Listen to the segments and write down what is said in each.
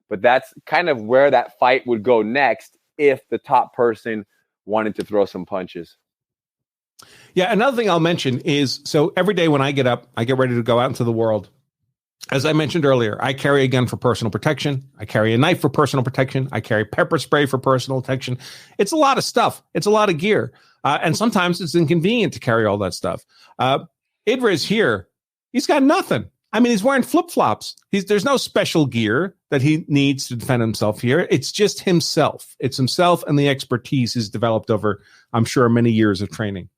But that's kind of where that fight would go next if the top person wanted to throw some punches. Yeah, another thing I'll mention is, so every day when I get up, I get ready to go out into the world. As I mentioned earlier, I carry a gun for personal protection. I carry a knife for personal protection. I carry pepper spray for personal protection. It's a lot of stuff. It's a lot of gear. And sometimes it's inconvenient to carry all that stuff. Idris here, he's got nothing. I mean, he's wearing flip-flops. There's no special gear that he needs to defend himself here. It's just himself. It's himself and the expertise he's developed over, I'm sure, many years of training.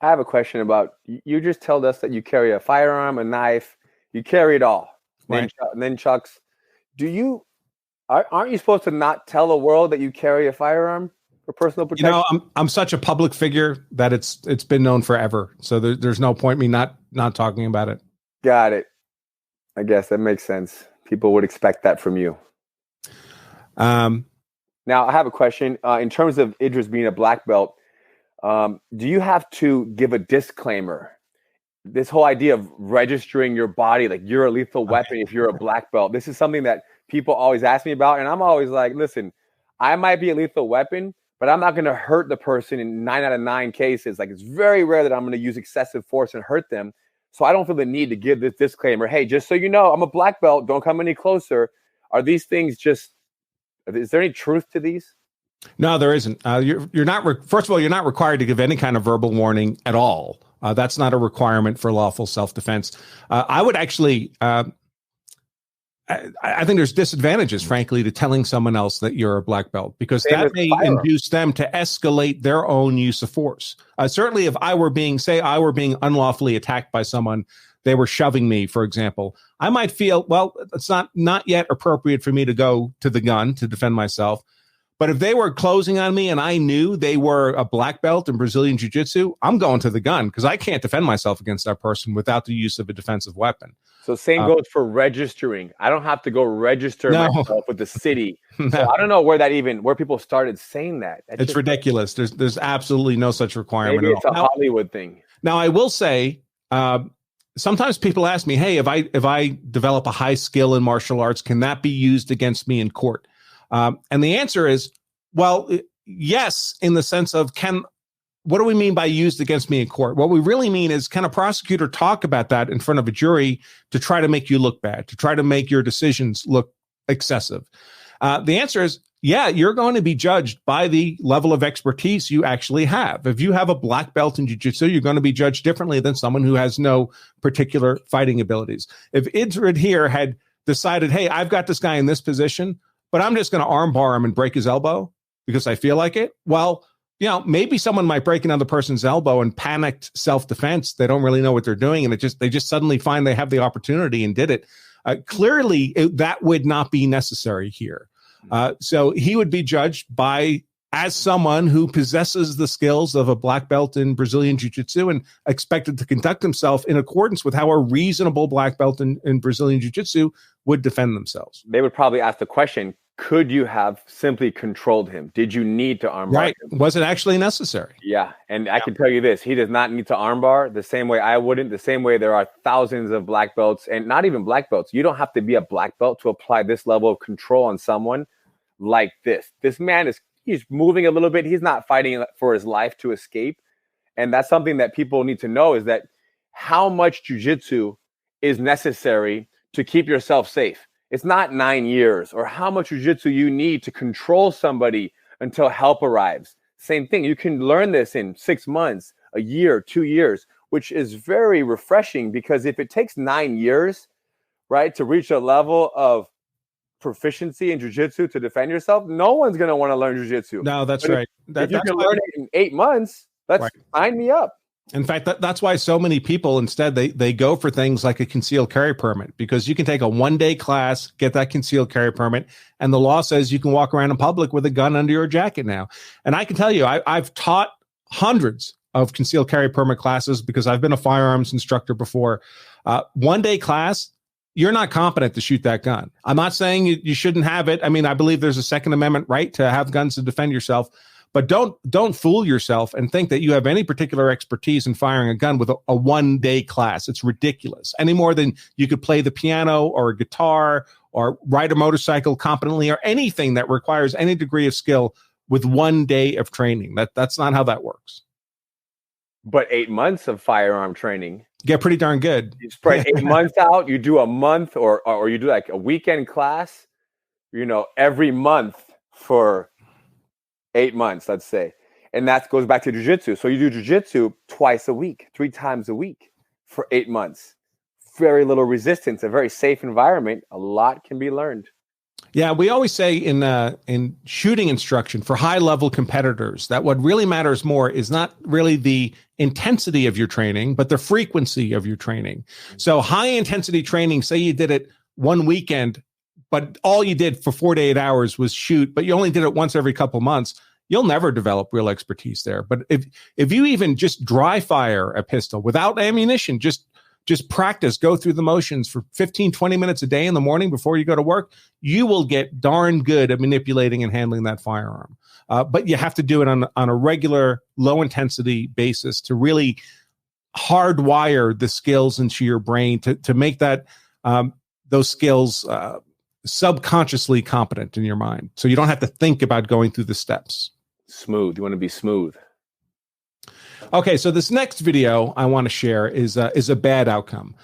I have a question about, you just told us that you carry a firearm, a knife, you carry it all. Right. And then Chucks, aren't you supposed to not tell the world that you carry a firearm for personal protection? You know, I'm such a public figure that it's been known forever. So there's no point me not talking about it. Got it. I guess that makes sense. People would expect that from you. Now I have a question. In terms of Idris being a black belt, do you have to give a disclaimer? This whole idea of registering your body, like you're a lethal weapon if you're a black belt. This is something that people always ask me about. And I'm always like, listen, I might be a lethal weapon, but I'm not going to hurt the person in 9 out of 9 cases. Like, it's very rare that I'm going to use excessive force and hurt them. So I don't feel the need to give this disclaimer. Hey, just so you know, I'm a black belt. Don't come any closer. Are these things is there any truth to these? No, there isn't. You're not. First of all, you're not required to give any kind of verbal warning at all. That's not a requirement for lawful self-defense. I would actually, I think there's disadvantages, frankly, to telling someone else that you're a black belt, because that may induce them to escalate their own use of force. Certainly, if I were being unlawfully attacked by someone, they were shoving me, for example, I might feel, well, it's not yet appropriate for me to go to the gun to defend myself. But if they were closing on me and I knew they were a black belt in Brazilian Jiu-Jitsu, I'm going to the gun because I can't defend myself against that person without the use of a defensive weapon. So same goes for registering. I don't have to go register myself with the city. No. So I don't know where people started saying that. It's ridiculous. There's absolutely no such requirement. Maybe it's a Hollywood thing. Now I will say, sometimes people ask me, hey, if I develop a high skill in martial arts, can that be used against me in court? And the answer is, well, yes, in the sense of what do we mean by used against me in court? What we really mean is, can a prosecutor talk about that in front of a jury to try to make you look bad, to try to make your decisions look excessive? The answer is, yeah, you're going to be judged by the level of expertise you actually have. If you have a black belt in jiu-jitsu, you're going to be judged differently than someone who has no particular fighting abilities. If Idrid here had decided, hey, I've got this guy in this position, but I'm just going to armbar him and break his elbow because I feel like it. Well, maybe someone might break another person's elbow in panicked self-defense. They don't really know what they're doing, and they just suddenly find they have the opportunity and did it. Clearly, that would not be necessary here. So he would be judged as someone who possesses the skills of a black belt in Brazilian Jiu-Jitsu and expected to conduct himself in accordance with how a reasonable black belt in Brazilian Jiu-Jitsu would defend themselves. They would probably ask the question, could you have simply controlled him? Did you need to armbar him? Was it actually necessary? Yeah, and I can tell you this, he does not need to armbar the same way I wouldn't, the same way there are thousands of black belts, and not even black belts. You don't have to be a black belt to apply this level of control on someone like this. This man he's moving a little bit. He's not fighting for his life to escape. And that's something that people need to know, is that how much jiu-jitsu is necessary to keep yourself safe. It's not 9 years or how much jiu-jitsu you need to control somebody until help arrives. Same thing. You can learn this in 6 months, a year, 2 years, which is very refreshing, because if it takes 9 years, right, to reach a level of proficiency in jiu-jitsu to defend yourself, no one's going to want to learn jiu-jitsu. No, that's right. If you can learn it in 8 months, sign me up. In fact, that's why so many people instead they go for things like a concealed carry permit, because you can take a 1-day class, get that concealed carry permit, and the law says you can walk around in public with a gun under your jacket now. And I can tell you, I've taught hundreds of concealed carry permit classes because I've been a firearms instructor before. 1-day class, you're not competent to shoot that gun. I'm not saying you shouldn't have it. I mean, I believe there's a Second Amendment right to have guns to defend yourself. But don't fool yourself and think that you have any particular expertise in firing a gun with a 1-day class. It's ridiculous. Any more than you could play the piano or a guitar or ride a motorcycle competently, or anything that requires any degree of skill with 1 day of training. That's not how that works. But 8 months of firearm training. Get pretty darn good. You spread 8 months out, you do a month or you do like a weekend class, every month for 8 months, let's say. And that goes back to jiu-jitsu. So you do jiu-jitsu twice a week, 3 times a week for 8 months. Very little resistance, a very safe environment. A lot can be learned. Yeah, we always say in shooting instruction for high-level competitors that what really matters more is not really the intensity of your training, but the frequency of your training. So high-intensity training, say you did it one weekend, but all you did for 4 to 8 hours was shoot, but you only did it once every couple months, you'll never develop real expertise there. But if you even just dry fire a pistol without ammunition, just practice, go through the motions for 15, 20 minutes a day in the morning before you go to work, you will get darn good at manipulating and handling that firearm. But you have to do it on a regular, low-intensity basis to really hardwire the skills into your brain to make that those skills subconsciously competent in your mind. So you don't have to think about going through the steps. Smooth. You want to be smooth. Okay, so this next video I want to share is a bad outcome.